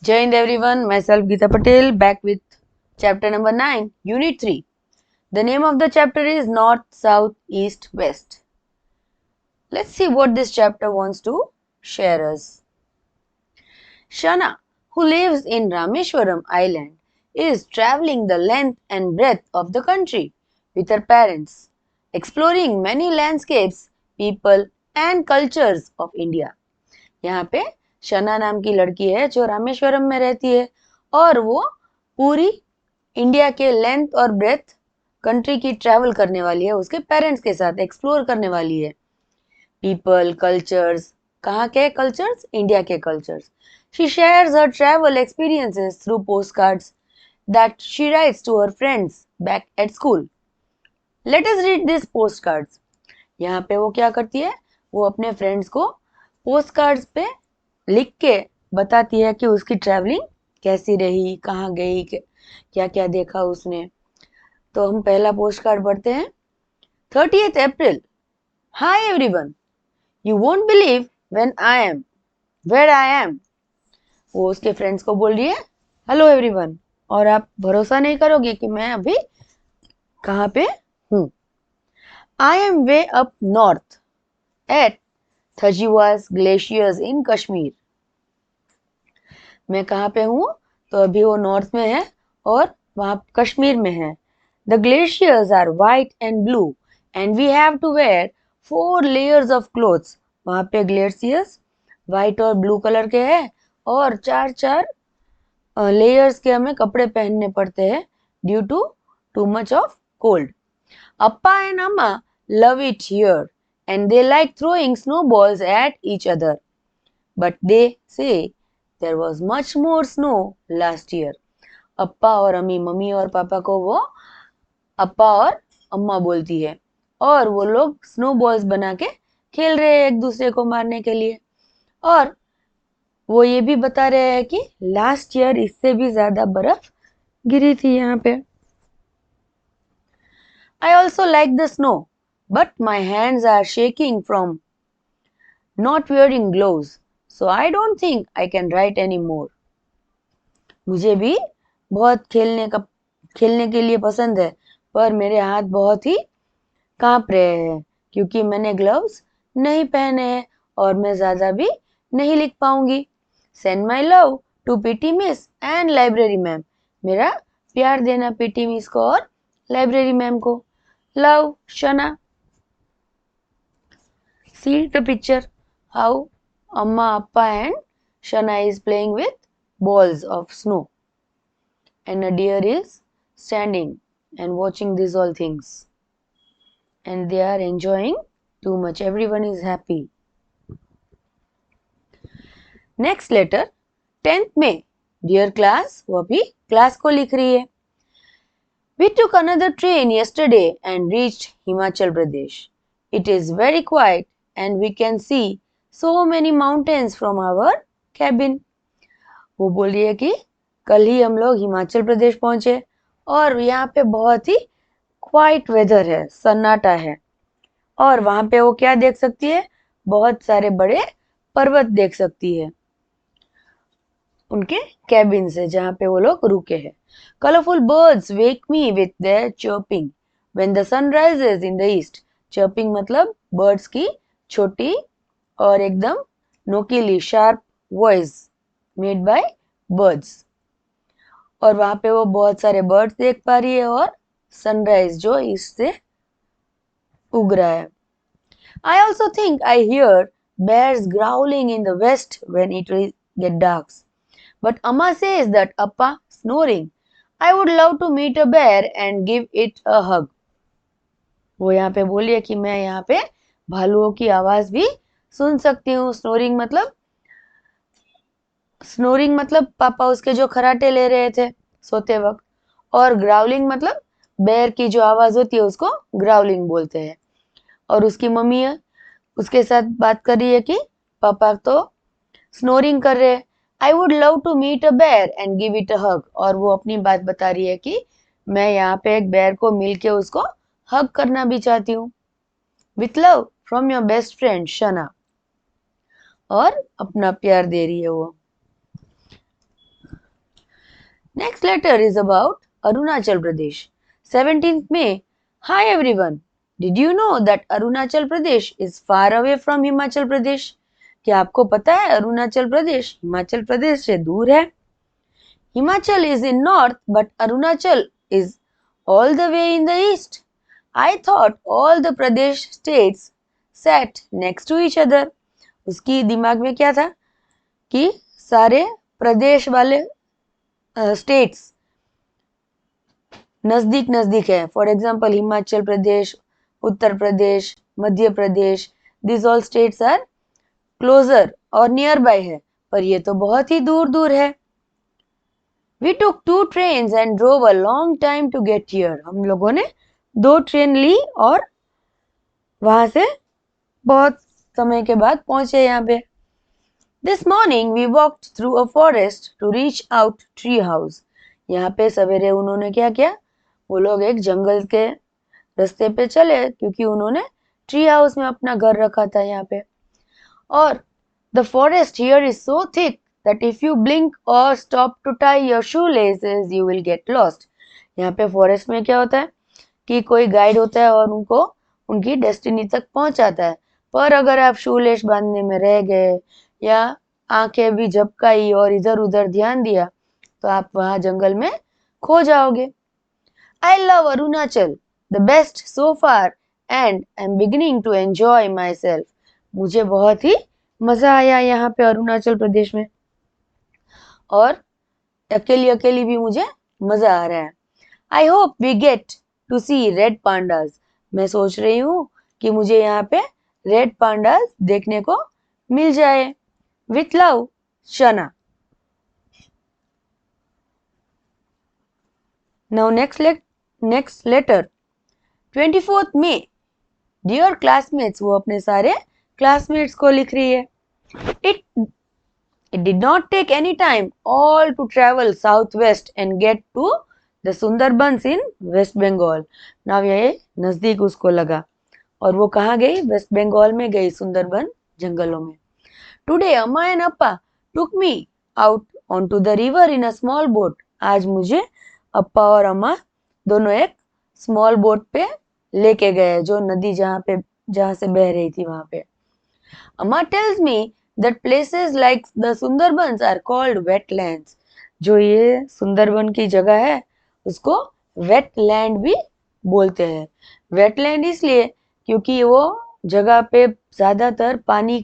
Jai Hind everyone, myself Geeta Patel back with chapter number 9, unit 3. The name of the chapter is North, South, East, West. Let's see what this chapter wants to share us. Shana, who lives in Rameshwaram Island, is traveling the length and breadth of the country with her parents, exploring many landscapes, people and cultures of India. यहाँ पे शना नाम की लड़की है जो रामेश्वरम में रहती है और वो पूरी इंडिया के लेंथ और ब्रेथ कंट्री की ट्रैवल करने वाली है, उसके पेरेंट्स के साथ एक्सप्लोर करने वाली है। पीपल, कल्चर्स, कहाँ के कल्चर्स? इंडिया के cultures. She shares her travel experiences through postcards that she writes to her friends back at school. Let us read this postcards. यहाँ पे वो क्या करती है, वो अपने फ्रेंड्स को पोस्ट कार्ड्स पे लिख के बताती है कि उसकी ट्रैवलिंग कैसी रही, कहाँ गई, क्या क्या देखा उसने। तो हम पहला पोस्ट कार्ड पढ़ते हैं। 30th April. Hi everyone. You won't believe where I am. वो उसके फ्रेंड्स को बोल रही है हेलो एवरीवन, और आप भरोसा नहीं करोगे कि मैं अभी कहाँ पे हूँ। I am way up north at Thajiwas Glaciers in Kashmir. मैं कहाँ पे हूँ? तो अभी वो नॉर्थ में है और वहाँ कश्मीर में है। The glaciers are white and blue and we have to wear 4 layers of clothes. वहाँ पे ग्लेशियर्स व्हाइट और ब्लू कलर के हैं और चार चार लेयर्स के हमें कपड़े पहनने पड़ते हैं due to too much of cold. Appa and Amma love it here and they like throwing snowballs at each other. But they say there was much more snow last year. अप्पा और अम्मी, mummy और पापा को वो अप्पा और अम्मा बोलती है और वो लोग स्नो बॉल्स बना के खेल रहे हैं एक दूसरे को मारने के लिए। और वो ये भी बता रहे हैं कि लास्ट ईयर इससे भी ज्यादा बर्फ गिरी थी यहाँ पे। I also like the snow, but my hands are shaking from not wearing gloves, so I don't think I can write anymore. मुझे भी बहुत खेलने के लिए पसंद है, पर मेरे हाथ बहुत ही कांप रहे हैं क्योंकि मैंने ग्लव्स नहीं पहने हैं और मैं ज्यादा भी नहीं लिख पाऊंगी। Send my love to PT miss and library ma'am. मेरा प्यार देना पीटी मिस को और लाइब्रेरी मैम को। Love, Shana. See the picture how Amma, Appa and Shana is playing with balls of snow and a deer is standing and watching these all things and they are enjoying too much. Everyone is happy. Next letter 10th May. Dear class, वो अभी class को लिख रही है। We took another train yesterday and reached Himachal Pradesh. It is very quiet and we can see so many mountains from our cabin. वो बोल रही है कि कल ही हम लोग हिमाचल प्रदेश पहुंचे और यहाँ पे बहुत ही क्वाइट वेदर है, सन्नाटा है और वहां पे वो क्या देख सकती है, बहुत सारे बड़े पर्वत देख सकती है उनके कैबिन से जहाँ पे वो लोग रुके हैं। Colourful birds wake me with their chirping when the sun rises in the east. Chirping मतलब बर्ड्स की छोटी और एकदम नोकीली sharp voice made by birds. और वहां पे वो बहुत सारे बर्ड्स देख पा रही है और सनराइज जो ईस्ट से उग रहा है। I also think I hear bears growling in the west when it get dark. But Amma says that Appa snoring. I would love to meet a bear and give it a hug. वो यहाँ पे बोली है कि मैं यहाँ पे भालुओं की आवाज भी सुन सकती हूँ। स्नोरिंग मतलब पापा उसके जो खराटे ले रहे थे सोते वक्त, और ग्राउलिंग मतलब बेर की जो आवाज होती है उसको ग्राउलिंग बोलते हैं। और उसकी मम्मी है उसके साथ बात कर रही है कि पापा तो स्नोरिंग कर रहे हैं। I would love to meet a bear and give it a hug. और वो अपनी बात बता रही है कि मैं यहाँ पे एक बेर को मिलके उसको हग करना भी चाहती हूँ। With love from your best friend Shana. और अपना प्यार दे रही है वो। Next letter is about Arunachal Pradesh. 17th May. Hi everyone. Did you know that Arunachal Pradesh is far away from Himachal Pradesh? क्या आपको पता है अरुणाचल प्रदेश हिमाचल प्रदेश से दूर है? Himachal is in north, but Arunachal is all the way in the east. I thought all the Pradesh states sat next to each other. उसकी दिमाग में क्या था कि सारे प्रदेश वाले स्टेट्स नजदीक नजदीक है. For example Himachal Pradesh, Uttar Pradesh, Madhya Pradesh, this all states are closer और नियर बाय है, पर ये तो बहुत ही दूर दूर है. We took 2 trains and drove a long time to get here. हम लोगों ने 2 ट्रेन ली और वहां से बहुत समय के बाद पहुंचे यहाँ पे. This morning we walked through a forest to reach out tree house. यहाँ पे सवेरे उन्होंने क्या किया? वो लोग एक जंगल के रास्ते पे चले क्योंकि उन्होंने ट्री हाउस में अपना घर रखा था यहाँ पे. और the forest here is so thick that if you blink or stop to tie your shoelaces, you will get lost. यहाँ पे फॉरेस्ट में क्या होता है कि कोई गाइड होता है और उनको उनकी डेस्टिनी तक पहुंचाता है, पर अगर आप शूलेस बांधने में रह गए या आंखें भी झपकाई और इधर उधर ध्यान दिया तो आप वहां जंगल में खो जाओगे. I love Arunachal, the best so far, and I'm beginning to enjoy myself. मुझे बहुत ही मजा आया यहाँ पे अरुणाचल प्रदेश में और अकेली अकेली भी मुझे मजा आ रहा है. I hope we get to see red pandas. मैं सोच रही हूँ कि मुझे यहाँ पे रेड पांडास देखने को मिल जाए. With love, Shana. Now next letter. 24th May. Dear classmates, वो अपने सारे classmates को लिख रही है. It did not take any time all to travel southwest and get to the Sundarbans in West Bengal. Now ये नजदीक उसको लगा और वो कहाँ गई? वेस्ट बंगाल में गई, सुंदरबन जंगलों में. Today Amma and Appa took me out onto the river in a small boat. आज मुझे अप्पा और अम्मा दोनों एक स्मॉल बोट पे लेके गए जो नदी जहाँ से बह रही थी वहां पे. Amma tells me that places like the Sundarbans are called wetlands. जो ये सुंदरबन की जगह है उसको वेटलैंड भी बोलते हैं. वेटलैंड इसलिए क्योंकि वो जगह पे ज्यादातर पानी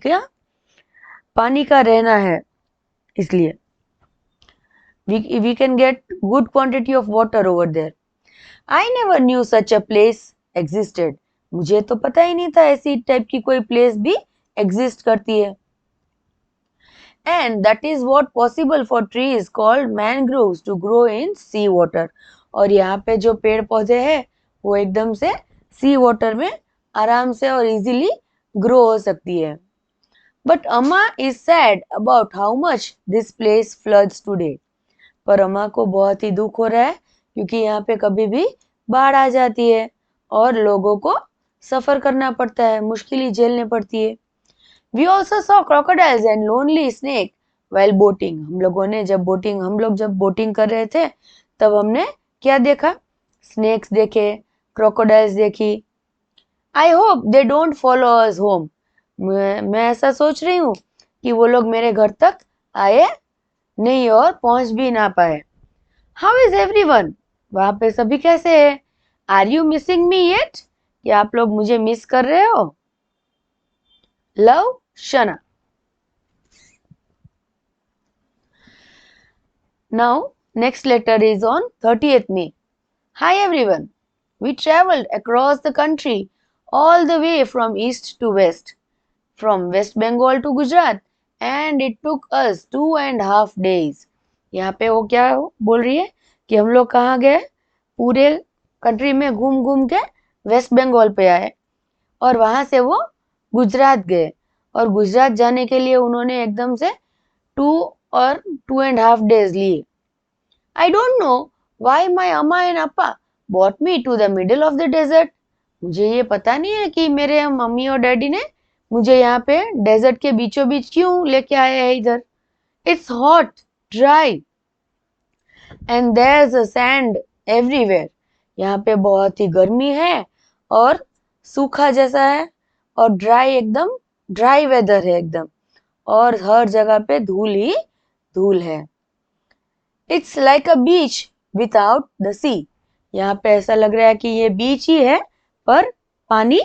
का रहना है, इसलिए we can get good quantity of water over there. I never knew such a place existed. मुझे तो पता ही नहीं था ऐसी टाइप की कोई प्लेस भी एग्जिस्ट करती है. And that is what possible for trees called mangroves to grow in sea water. और यहाँ पे जो पेड़ पौधे हैं वो एकदम से सी वाटर में आराम से और इजीली ग्रो हो सकती है. But Amma is sad about how much this place floods today. पर अम्मा को बहुत ही दुख हो रहा है क्योंकि यहाँ पे कभी भी बाढ़ आ जाती है और लोगों को सफर करना पड़ता है, मुश्किलें झेलने पड़ती है. We also saw crocodiles and lonely snake while boating. हम लोग जब बोटिंग कर रहे थे तब हमने क्या देखा? स्नेक्स देखे, क्रोकोडाइल्स देखी. I hope they don't follow us home. मैं ऐसा सोच रही हूँ कि वो लोग मेरे घर तक आए नहीं और पहुंच भी ना पाए. How is everyone? वहां पे सभी कैसे हैं? Are you missing me yet? क्या आप लोग मुझे मिस कर रहे हो? Love, Shana. Now, next letter is on 30th May. Hi everyone. We traveled across the country all the way from east to west, from West Bengal to Gujarat, and it took us 2.5 days. यहाँ पे वो क्या बोल रही है कि हम लोग कहाँ गए? पूरे कंट्री में घूम घूम के वेस्ट बंगाल पे आए और वहां से वो गुजरात गए और गुजरात जाने के लिए उन्होंने एकदम से 2.5 days लिए. I don't know why my Amma and Appa brought me to the middle of the desert. मुझे ये पता नहीं है कि मेरे मम्मी और डैडी ने मुझे यहाँ पे डेजर्ट के बीचों बीच क्यों लेके आए हैं इधर. It's hot, dry and there is a sand everywhere. यहाँ पे बहुत ही गर्मी है और सूखा जैसा है और ड्राई, एकदम ड्राई वेदर है एकदम, और हर जगह पे धूल ही धूल है। It's like a beach without the sea. यहाँ पे ऐसा लग रहा है कि ये बीच ही है पर पानी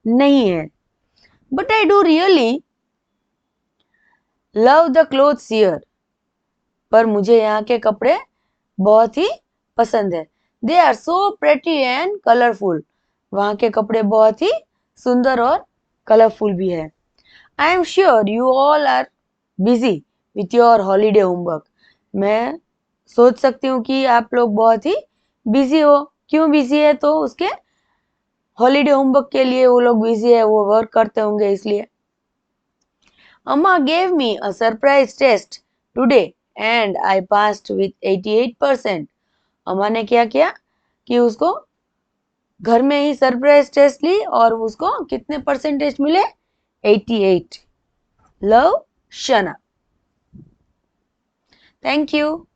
नहीं है। But I do really love the clothes here. पर मुझे यहाँ के कपड़े बहुत ही पसंद है। They are so pretty and colourful. वहाँ के कपड़े बहुत ही सुंदर और कलरफुल भी है। I am sure you all are busy with your holiday homework. मैं सोच सकती हूँ कि आप लोग बहुत ही बिजी हो। क्यों बिजी है? तो उसके हॉलीडे होमवर्क के लिए वो लोग बिजी है, वो वर्क करते होंगे इसलिए। अम्मा gave me a surprise test today and I passed with 88%. अम्मा ने क्या किया कि उसको घर में ही सरप्राइज टेस्ट ली और उसको कितने परसेंटेज मिले? 88. लव शना। Thank you.